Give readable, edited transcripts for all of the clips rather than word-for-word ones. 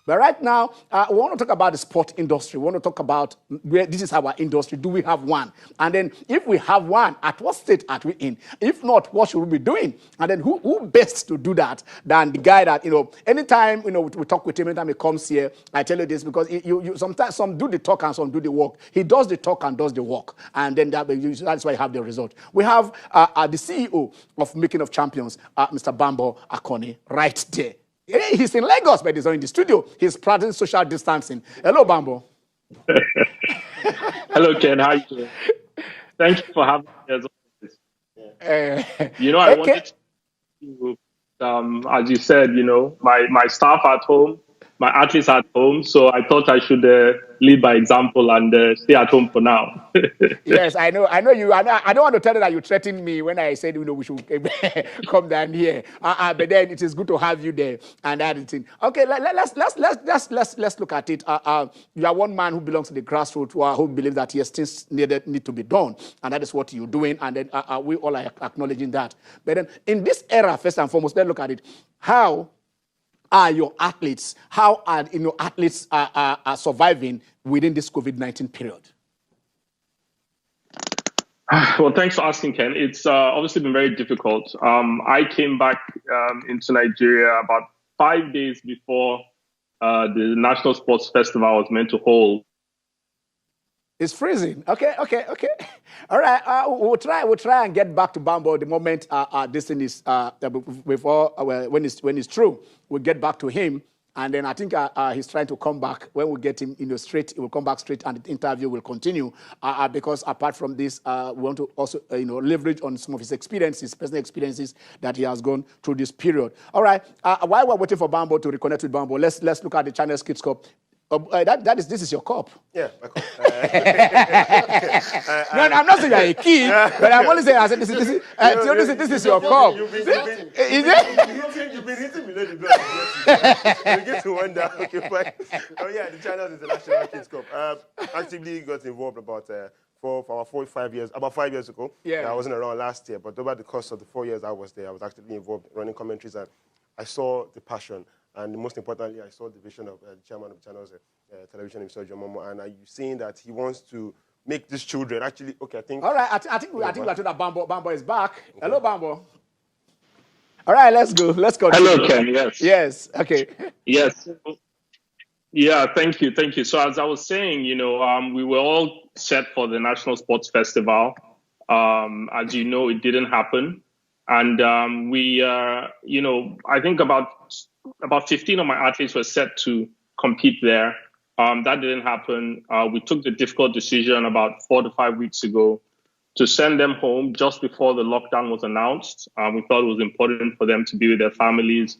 But right now, we want to talk about the sport industry. We want to talk about where this is our industry. Do we have one? And then if we have one, at what state are we in? If not, what should we be doing? And then who best to do that than the guy that, anytime, we talk with him, anytime he comes here, I tell you this because you sometimes some do the talk and some do the work. He does the talk and does the work. And then that's why you have the result. We have the CEO of Making of Champions, Mr. Bambo Akani, right there. He's in Lagos, but he's not in the studio. He's practicing social distancing. Hello, Bambo. Hello, Ken. How are you doing? Thank you for having me as always. I Okay. wanted to, as you said, my staff at home, my athletes at home. So I thought I should lead by example and stay at home for now. Yes, I know you. I don't want to tell you that you threatened me when I said we should come down here. But then it is good to have you there and that thing. Okay, let's look at it. You are one man who belongs to the grassroots who believes that yes, things need to be done, and that is what you're doing. And then we all are acknowledging that. But then in this era, first and foremost, let's look at it. How are your athletes? How are athletes are surviving within this COVID-19 period? Well, thanks for asking, Ken. It's obviously been very difficult. I came back into Nigeria about 5 days before the National Sports Festival was meant to hold. It's freezing. Okay. All right. We'll try and get back to Bambo the moment this thing is before when it's true. We'll get back to him. And then I think he's trying to come back. When we get him straight, he will come back straight, and the interview will continue. Because apart from this, we want to also leverage on some of his experiences, personal experiences that he has gone through this period. All right. While we're waiting for Bambo to reconnect with Bambo, let's look at the China's Kids Cup. This is your cup. Yeah, my cup. No, I'm not saying you're a kid, but I'm only saying this is your cup. You've been hitting me, lady blood. You get to wonder. Okay, fine. Oh yeah, the China's International Kids Cup. Actively got involved about 5 years ago. Yeah. I wasn't around last year, but over the course of the 4 years I was there, I was actively involved running commentaries, and I saw the passion. And most importantly, I saw the vision of the chairman of the channel's television, Mr. Jomomo, and are you seeing that he wants to make these children actually? Okay, I think. All right, I think we are told that Bambo is back. Okay. Hello, Bambo. All right, let's go. Let's go. Hello, Ken. Yes. Yes. Okay. Yes. Yeah. Thank you. So as I was saying, we were all set for the National Sports Festival. As you know, it didn't happen, and I think about 15 of my athletes were set to compete there. That didn't happen. We took the difficult decision about 4 to 5 weeks ago to send them home just before the lockdown was announced. We thought it was important for them to be with their families.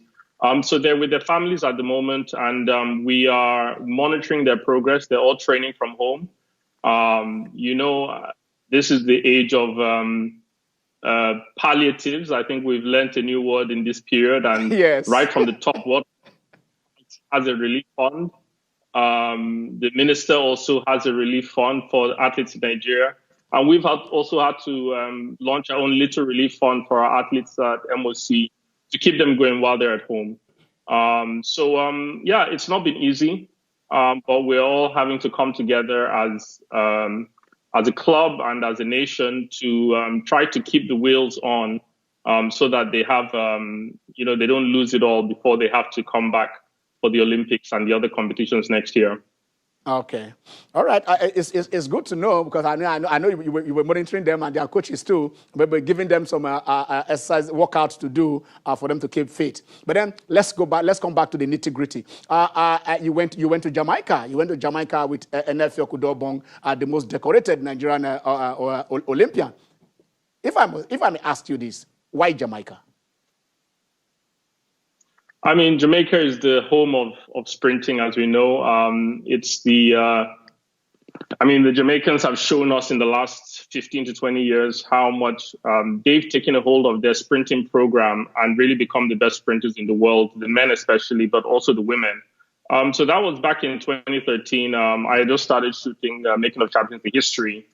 So they're with their families at the moment, and we are monitoring their progress. They're all training from home. This is the age of palliatives. I think we've learned a new word in this period, and yes. Right from the top, what has a relief fund. The minister also has a relief fund for athletes in Nigeria, and we've also had to launch our own little relief fund for our athletes at MoC to keep them going while they're at home. It's not been easy, but we're all having to come together as a club and as a nation to try to keep the wheels on so that they have, they don't lose it all before they have to come back for the Olympics and the other competitions next year. Okay. All right. It's good to know because I know you were monitoring them and their coaches too, but giving them some exercise workouts to do for them to keep fit. But then let's come back to the nitty gritty. You went to Jamaica. You went to Jamaica with Enefe Okudobong, the most decorated Nigerian Olympian. If I may ask you this, why Jamaica? I mean, Jamaica is the home of sprinting, as we know. The Jamaicans have shown us in the last 15 to 20 years how much they've taken a hold of their sprinting program and really become the best sprinters in the world, the men especially, but also the women. So that was back in 2013. I had just started shooting Making of Champions, the history,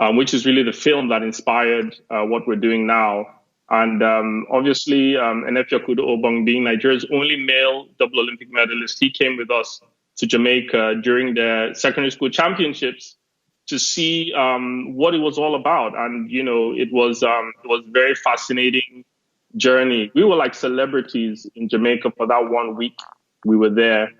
which is really the film that inspired what we're doing now. And obviously, Enefiokudo Obong being Nigeria's only male double Olympic medalist, he came with us to Jamaica during the secondary school championships to see what it was all about. And, it was very fascinating journey. We were like celebrities in Jamaica for that 1 week we were there,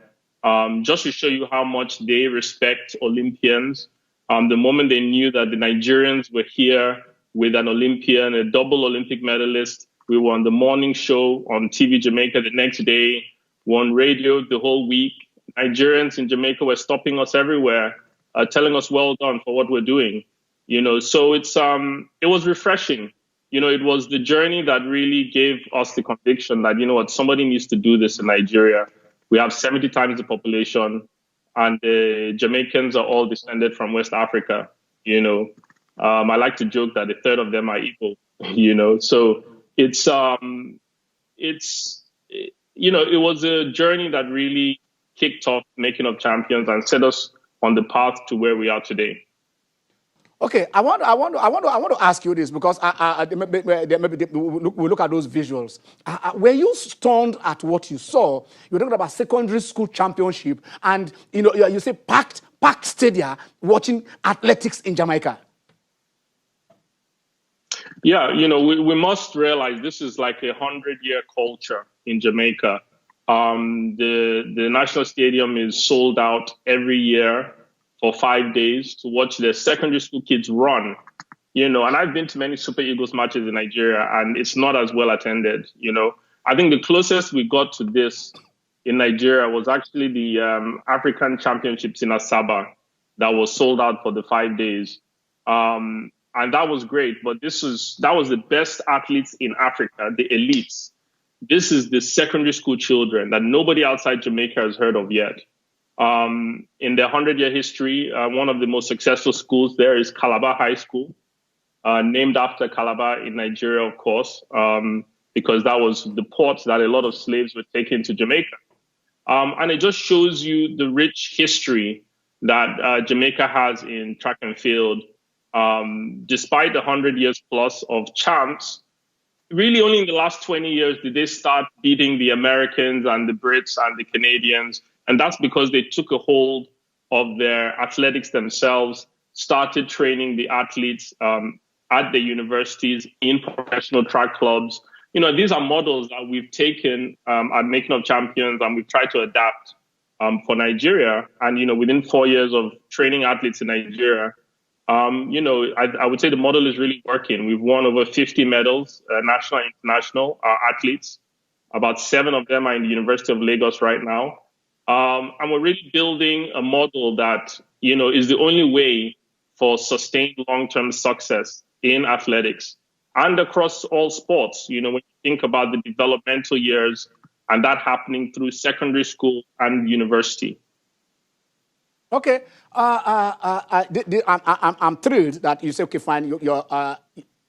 just to show you how much they respect Olympians. The moment they knew that the Nigerians were here with an Olympian, a double Olympic medalist, we were on the morning show on TV Jamaica the next day, we were on radio the whole week. Nigerians in Jamaica were stopping us everywhere, telling us well done for what we're doing. So it was refreshing. It was the journey that really gave us the conviction that, somebody needs to do this in Nigeria. We have 70 times the population, and the Jamaicans are all descended from West Africa. I like to joke that a third of them are Igbo. So it was a journey that really kicked off Making of Champions and set us on the path to where we are today. Okay, I want to ask you this because maybe we look at those visuals. Were you stunned at what you saw? You're talking about secondary school championship, and you say packed stadia watching athletics in Jamaica. Yeah, we must realize this is like a 100-year culture in Jamaica. The National Stadium is sold out every year for 5 days to watch the secondary school kids run. And I've been to many Super Eagles matches in Nigeria, and it's not as well attended. I think the closest we got to this in Nigeria was actually the African Championships in Asaba that was sold out for the 5 days. And that was great, but that was the best athletes in Africa, the elites. This is the secondary school children that nobody outside Jamaica has heard of yet. In their 100-year history, one of the most successful schools there is Calabar High School, named after Calabar in Nigeria, of course, because that was the port that a lot of slaves were taken to Jamaica. And it just shows you the rich history that Jamaica has in track and field. Despite the 100 years plus of champs, really only in the last 20 years did they start beating the Americans and the Brits and the Canadians. And that's because they took a hold of their athletics themselves, started training the athletes at the universities, in professional track clubs. These are models that we've taken at Making of Champions, and we've tried to adapt for Nigeria. And, within 4 years of training athletes in Nigeria, I would say the model is really working. We've won over 50 medals, national and international athletes. About 7 of them are in the University of Lagos right now. And we're really building a model that, is the only way for sustained long-term success in athletics and across all sports. When you think about the developmental years and that happening through secondary school and university. Okay, I'm thrilled that you say, okay, fine, you're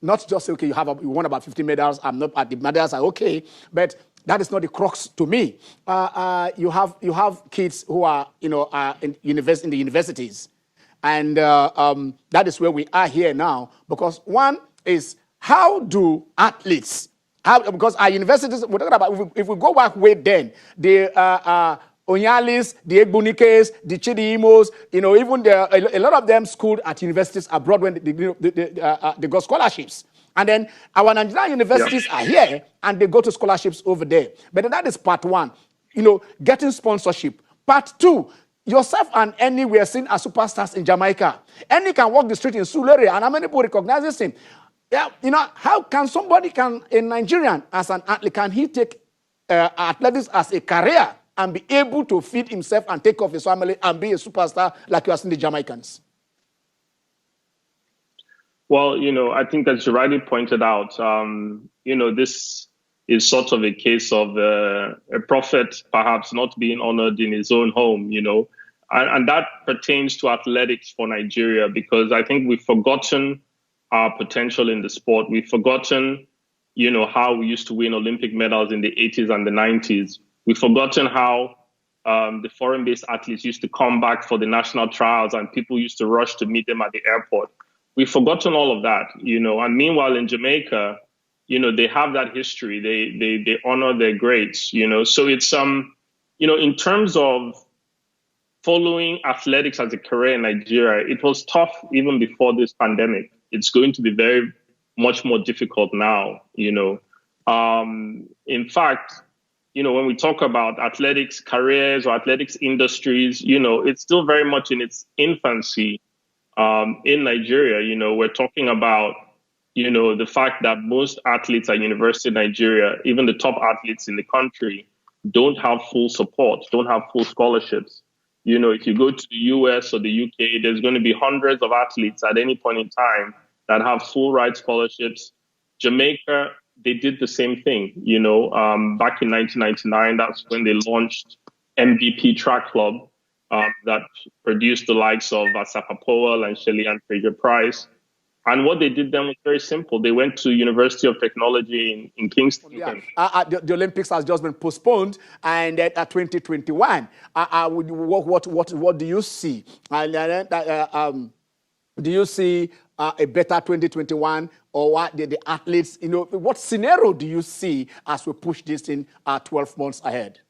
not just say, okay, you won about 50 medals. I'm not at the medals are okay, but that is not the crux to me. You have kids who are in the universities, and that is where we are here now. Because one is, how do athletes? Because our universities, we're talking about, if we go back way then, the Onyalis, the Egbunikes, the Chidi-Imos, even a lot of them schooled at universities abroad when they got scholarships. And then our Nigerian universities are here and they go to scholarships over there. But that is part one, getting sponsorship. Part two, yourself and Annie were seen as superstars in Jamaica. Annie can walk the street in Sulere and how many people recognize him? Yeah, how can a Nigerian as an athlete, can he take athletics as a career and be able to feed himself and take off his family and be a superstar like you are seeing the Jamaicans? Well, I think as you rightly pointed out, this is sort of a case of a prophet perhaps not being honored in his own home, and that pertains to athletics for Nigeria, because I think we've forgotten our potential in the sport. We've forgotten, how we used to win Olympic medals in the 80s and the 90s. We've forgotten how the foreign-based athletes used to come back for the national trials and people used to rush to meet them at the airport. We've forgotten all of that, and meanwhile in Jamaica, they have that history. They honor their greats. So it's in terms of following athletics as a career in Nigeria, it was tough even before this pandemic. It's going to be very much more difficult now. In fact, when we talk about athletics careers or athletics industries, it's still very much in its infancy in Nigeria. We're talking about, the fact that most athletes at University of Nigeria, even the top athletes in the country, don't have full support, don't have full scholarships. If you go to the US or the UK, there's going to be hundreds of athletes at any point in time that have full ride scholarships. Jamaica, they did the same thing. Back in 1999, that's when they launched MVP Track Club that produced the likes of Asafa Powell and Shelley Ann Fraser-Price. And what they did then was very simple. They went to University of Technology in Kingston. Yeah. The Olympics has just been postponed, and at 2021, what do you see? Do you see a better 2021, or what the athletes? What scenario do you see as we push this in 12 months ahead?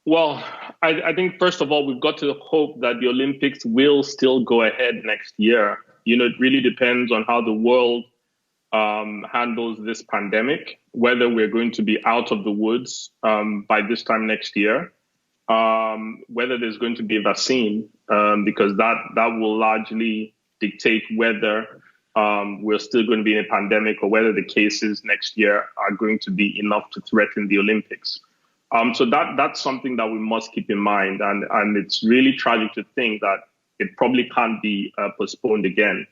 Well, I think, first of all, we've got to hope that the Olympics will still go ahead next year. It really depends on how the world handles this pandemic, whether we're going to be out of the woods by this time next year, whether there's going to be a vaccine, because that will largely dictate whether we're still going to be in a pandemic or whether the cases next year are going to be enough to threaten the Olympics. So that's something that we must keep in mind. And it's really tragic to think that it probably can't be postponed again.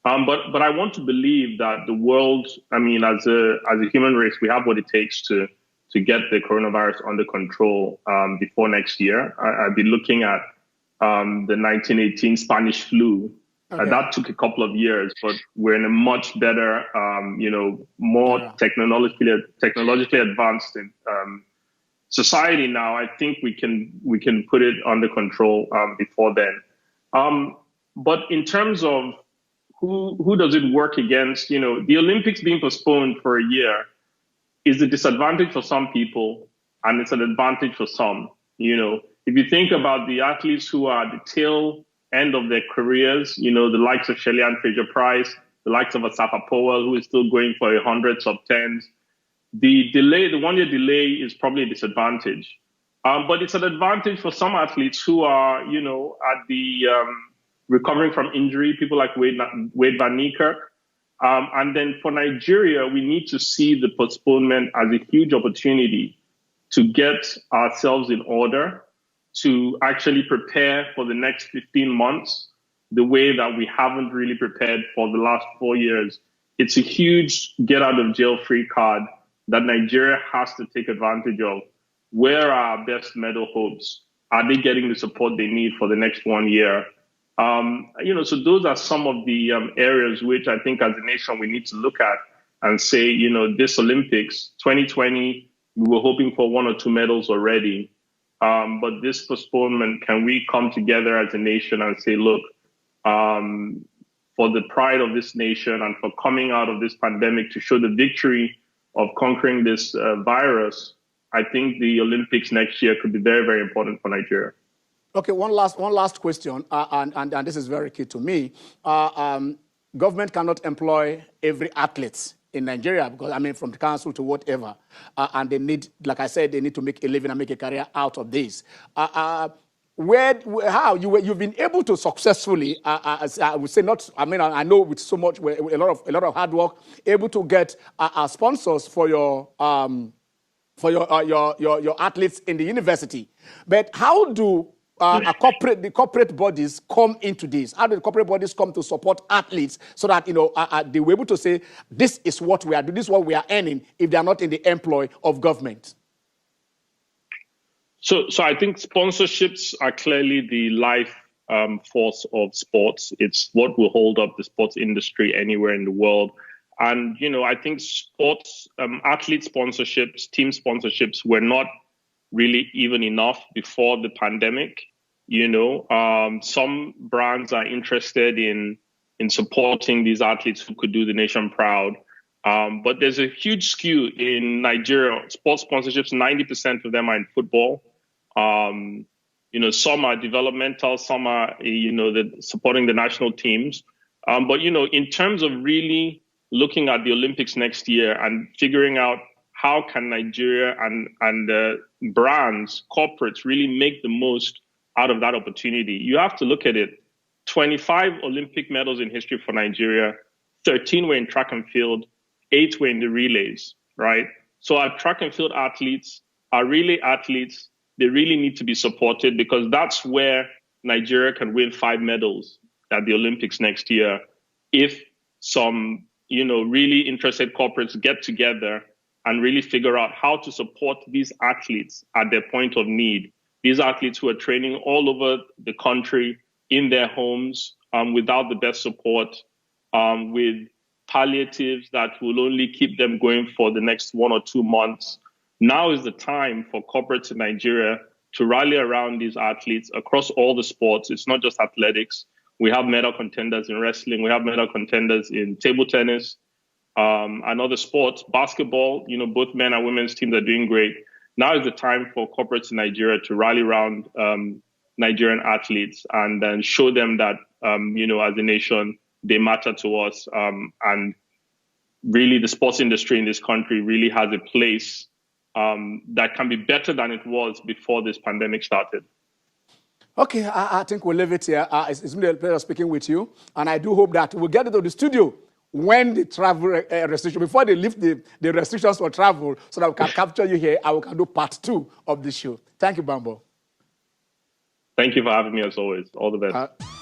But I want to believe that the world, as a human race, we have what it takes to get the coronavirus under control before next year. I'd be looking at the 1918 Spanish flu. Okay. That took a couple of years, but we're in a much better, more technologically advanced society now. I think we can put it under control before then. But in terms of who does it work against, the Olympics being postponed for a year is a disadvantage for some people, and it's an advantage for some. If you think about the athletes who are at the tail end of their careers, the likes of Shelley Ann Fraser-Price, the likes of Asafa Powell, who is still going for hundreds of tens. The 1 year delay is probably a disadvantage. But it's an advantage for some athletes who are, at the recovering from injury, people like Wade Van Niekerk. And then for Nigeria, we need to see the postponement as a huge opportunity to get ourselves in order, to actually prepare for the next 15 months the way that we haven't really prepared for the last 4 years. It's a huge get out of jail free card that Nigeria has to take advantage of. Where are our best medal hopes? Are they getting the support they need for the next 1 year? So those are some of the areas which I think as a nation we need to look at and say, this Olympics 2020, we were hoping for 1 or 2 medals already. But this postponement, can we come together as a nation and say, look, for the pride of this nation and for coming out of this pandemic to show the victory of conquering this virus, I think the Olympics next year could be very, very important for Nigeria. Okay, one last question, and this is very key to me. Government cannot employ every athlete in Nigeria because, from the council to whatever, and they need, like I said, they need to make a living and make a career out of this. You've been able to successfully, I would say not, I know with so much, a lot of hard work, able to get sponsors for your athletes in the university. But how do the corporate bodies come into this? How do the corporate bodies come to support athletes so that they were able to say this is what we are doing, this is what we are earning if they are not in the employ of government? So I think sponsorships are clearly the life force of sports. It's what will hold up the sports industry anywhere in the world. And I think sports athlete sponsorships, team sponsorships were not really even enough before the pandemic. Some brands are interested in in supporting these athletes who could do the nation proud. But there's a huge skew in Nigeria. Sports sponsorships, 90% of them are in football. Some are developmental, some are, supporting the national teams. But, in terms of really looking at the Olympics next year and figuring out how can Nigeria and brands, corporates really make the most out of that opportunity, you have to look at it. 25 Olympic medals in history for Nigeria, 13 were in track and field, 8 were in the relays, right? So our track and field athletes, our relay athletes, they really need to be supported, because that's where Nigeria can win 5 medals at the Olympics next year if some, really interested corporates get together and really figure out how to support these athletes at their point of need. These athletes who are training all over the country in their homes without the best support, with palliatives that will only keep them going for the next 1 or 2 months. Now is the time for corporates in Nigeria to rally around these athletes across all the sports. It's not just athletics. We have medal contenders in wrestling. We have medal contenders in table tennis and other sports. Basketball, both men and women's teams are doing great. Now is the time for corporates in Nigeria to rally around Nigerian athletes and then show them that, as a nation, they matter to us. And really, the sports industry in this country really has a place that can be better than it was before this pandemic started. Okay, I think we'll leave it here. It's been a pleasure speaking with you. And I do hope that we'll get into the studio when the travel restriction, before they lift the restrictions for travel, so that we can capture you here and we can do part 2 of the show. Thank you, Bambo. Thank you for having me as always. All the best.